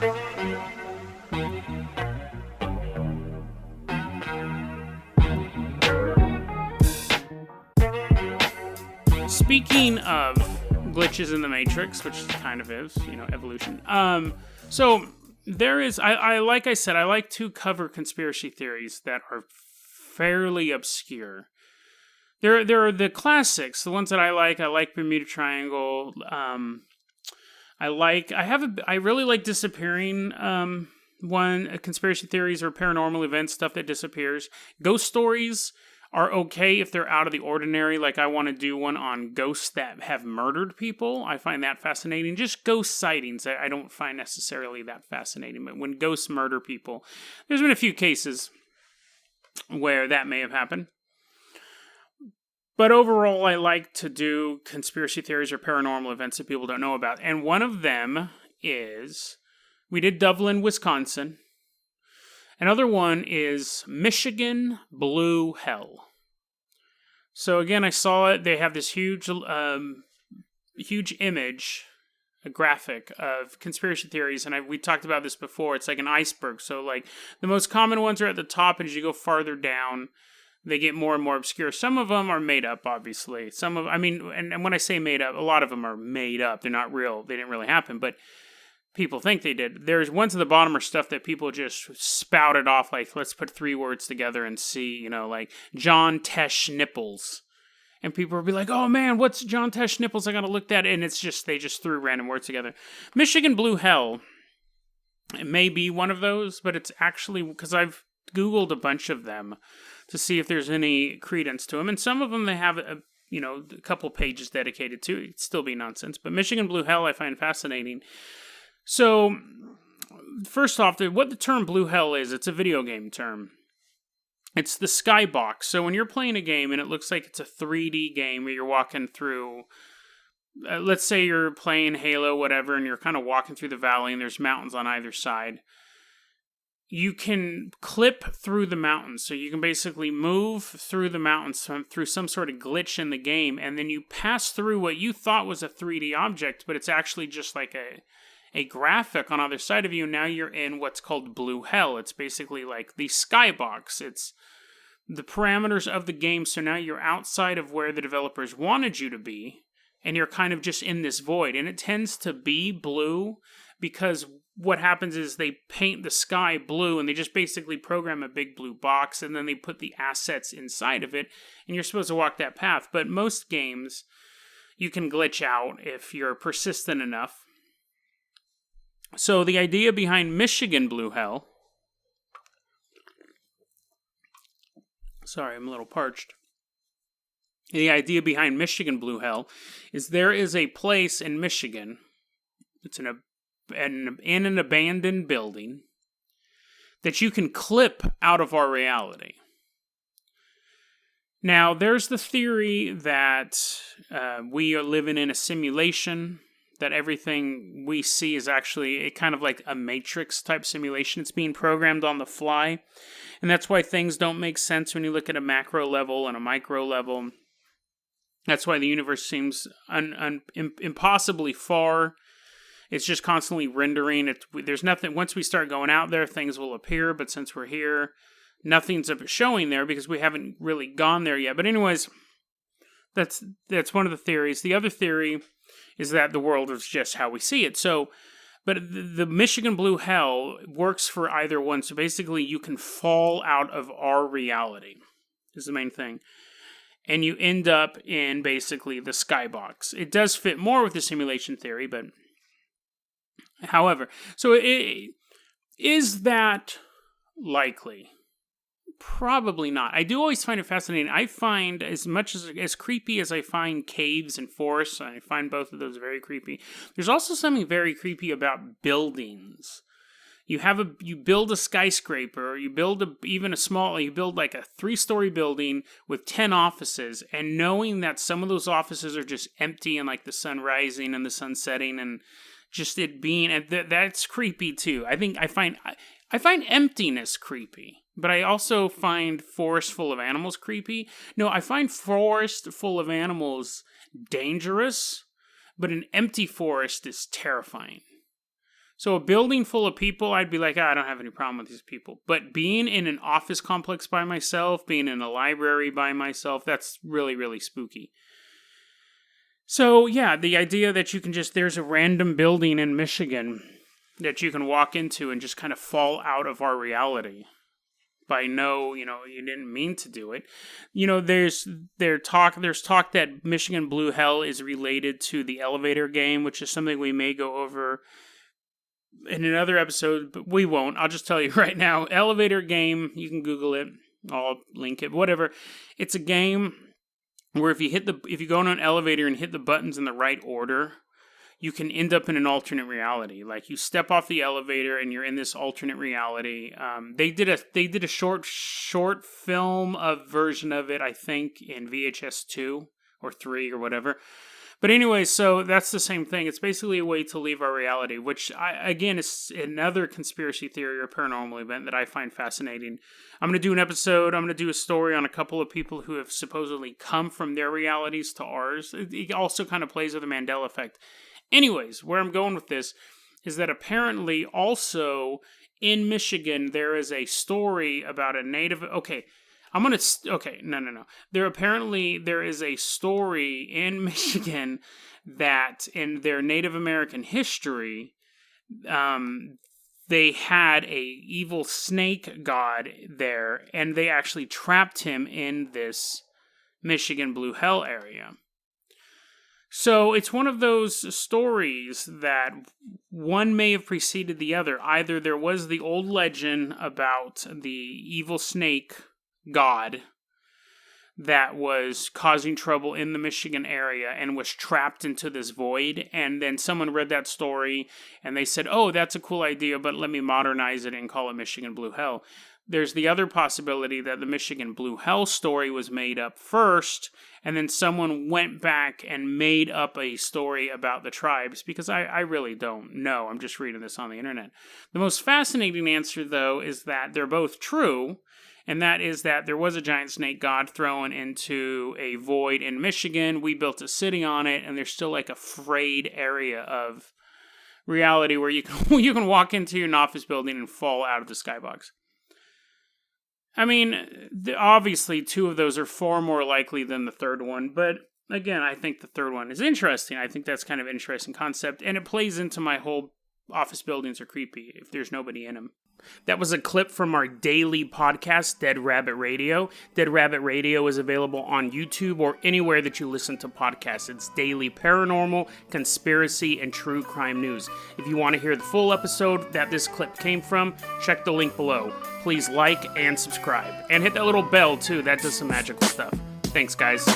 Speaking of glitches in the Matrix, which kind of is, evolution. So there is, like I said, I like to cover conspiracy theories that are fairly obscure. There are the classics, the ones that I like. I like Bermuda Triangle. I really like disappearing. Conspiracy theories or paranormal events, stuff that disappears. Ghost stories are okay if they're out of the ordinary. Like I want to do one on ghosts that have murdered people. I find that fascinating. Just ghost sightings I don't find necessarily that fascinating. But when ghosts murder people, there's been a few cases where that may have happened. But overall, I like to do conspiracy theories or paranormal events that people don't know about. And one of them is, we did Dublin, Wisconsin. Another one is Michigan Blue Hell. So again, I saw it. They have this huge image, a graphic of conspiracy theories. And we talked about this before. It's like an iceberg. So like the most common ones are at the top. And as you go farther down, they get more and more obscure. Some of them are made up, obviously. And when I say made up, a lot of them are made up. They're not real. They didn't really happen, but people think they did. There's ones at the bottom are stuff that people just spouted off, like, let's put 3 words together and see, like John Tesh Nipples. And people will be like, oh man, what's John Tesh Nipples? I gotta look that. And it's just, they just threw random words together. Michigan Blue Hell, it may be one of those, but it's actually, because I've Googled a bunch of them to see if there's any credence to them. And some of them they have a couple pages dedicated to. It'd still be nonsense. But Michigan Blue Hell I find fascinating. So, first off, what the term Blue Hell is, it's a video game term. It's the skybox. So when you're playing a game and it looks like it's a 3D game where you're walking through, let's say you're playing Halo, whatever, and you're kind of walking through the valley and there's mountains on either side. You can clip through the mountains. So you can basically move through the mountains through some sort of glitch in the game, and then you pass through what you thought was a 3D object, but it's actually just like a graphic on either side of you. Now you're in what's called Blue Hell. It's basically like the skybox. It's the parameters of the game. So now you're outside of where the developers wanted you to be, and you're kind of just in this void. And it tends to be blue because what happens is they paint the sky blue and they just basically program a big blue box and then they put the assets inside of it and you're supposed to walk that path. But most games, you can glitch out if you're persistent enough. So the idea behind Michigan Blue Hell... Sorry, I'm a little parched. The idea behind Michigan Blue Hell is there is a place in Michigan. It's in an abandoned building that you can clip out of our reality. Now, there's the theory that we are living in a simulation, that everything we see is actually kind of like a Matrix type simulation. It's being programmed on the fly. And that's why things don't make sense when you look at a macro level and a micro level. That's why the universe seems impossibly far. It's just constantly rendering. There's nothing. Once we start going out there, things will appear. But since we're here, nothing's showing there because we haven't really gone there yet. But anyways, that's one of the theories. The other theory is that the world is just how we see it. So, but the Michigan Blue Hell works for either one. So basically, you can fall out of our reality, is the main thing. And you end up in basically the skybox. It does fit more with the simulation theory, but however, so is that likely? Probably not. I do always find it fascinating. I find as much as creepy as I find caves and forests, I find both of those very creepy. There's also something very creepy about buildings. You build a skyscraper, you build like a 3-story building with 10 offices, and knowing that some of those offices are just empty and like the sun rising and the sun setting and just it being, and that's creepy too. I find emptiness creepy, but I also find forest full of animals creepy. No, I find forest full of animals dangerous, but an empty forest is terrifying. So a building full of people, I'd be like, I don't have any problem with these people. But being in an office complex by myself, being in a library by myself, that's really, really spooky. So yeah, the idea that you can there's a random building in Michigan that you can walk into and just kind of fall out of our reality. You didn't mean to do it. There's talk that Michigan Blue Hell is related to the elevator game, which is something we may go over in another episode, but we won't. I'll just tell you right now. Elevator game, you can Google it. I'll link it, whatever. It's a game where if you go on an elevator and hit the buttons in the right order, you can end up in an alternate reality. Like you step off the elevator and you're in this alternate reality. They did a short film version of it, I think, in VHS 2 or 3 or whatever. But anyway, so that's the same thing. It's basically a way to leave our reality, which again is another conspiracy theory or paranormal event that I find fascinating. I'm going to do an episode. I'm going to do a story on a couple of people who have supposedly come from their realities to ours. It also kind of plays with the Mandela effect. Anyways, where I'm going with this is that apparently also in Michigan there is a story about a native... No. There is a story in Michigan that in their Native American history, they had a evil snake god there, and they actually trapped him in this Michigan Blue Hell area. So it's one of those stories that one may have preceded the other. Either there was the old legend about the evil snake god that was causing trouble in the Michigan area and was trapped into this void, and then someone read that story and they said, oh, that's a cool idea, but let me modernize it and call it Michigan Blue Hell. There's the other possibility that the Michigan Blue Hell story was made up first, and then someone went back and made up a story about the tribes, because I really don't know. I'm just reading this on the internet. The most fascinating answer, though, is that they're both true, and that is that there was a giant snake god thrown into a void in Michigan. We built a city on it, and there's still like a frayed area of reality where you can walk into an office building and fall out of the skybox. I mean, obviously, two of those are far more likely than the third one, but again, I think the third one is interesting. I think that's kind of an interesting concept, and it plays into my whole office buildings are creepy if there's nobody in them. That was a clip from our daily podcast, Dead Rabbit Radio. Dead Rabbit Radio is available on YouTube or anywhere that you listen to podcasts. It's daily paranormal, conspiracy, and true crime news. If you want to hear the full episode that this clip came from, check the link below. Please like and subscribe. And hit that little bell, too. That does some magical stuff. Thanks, guys.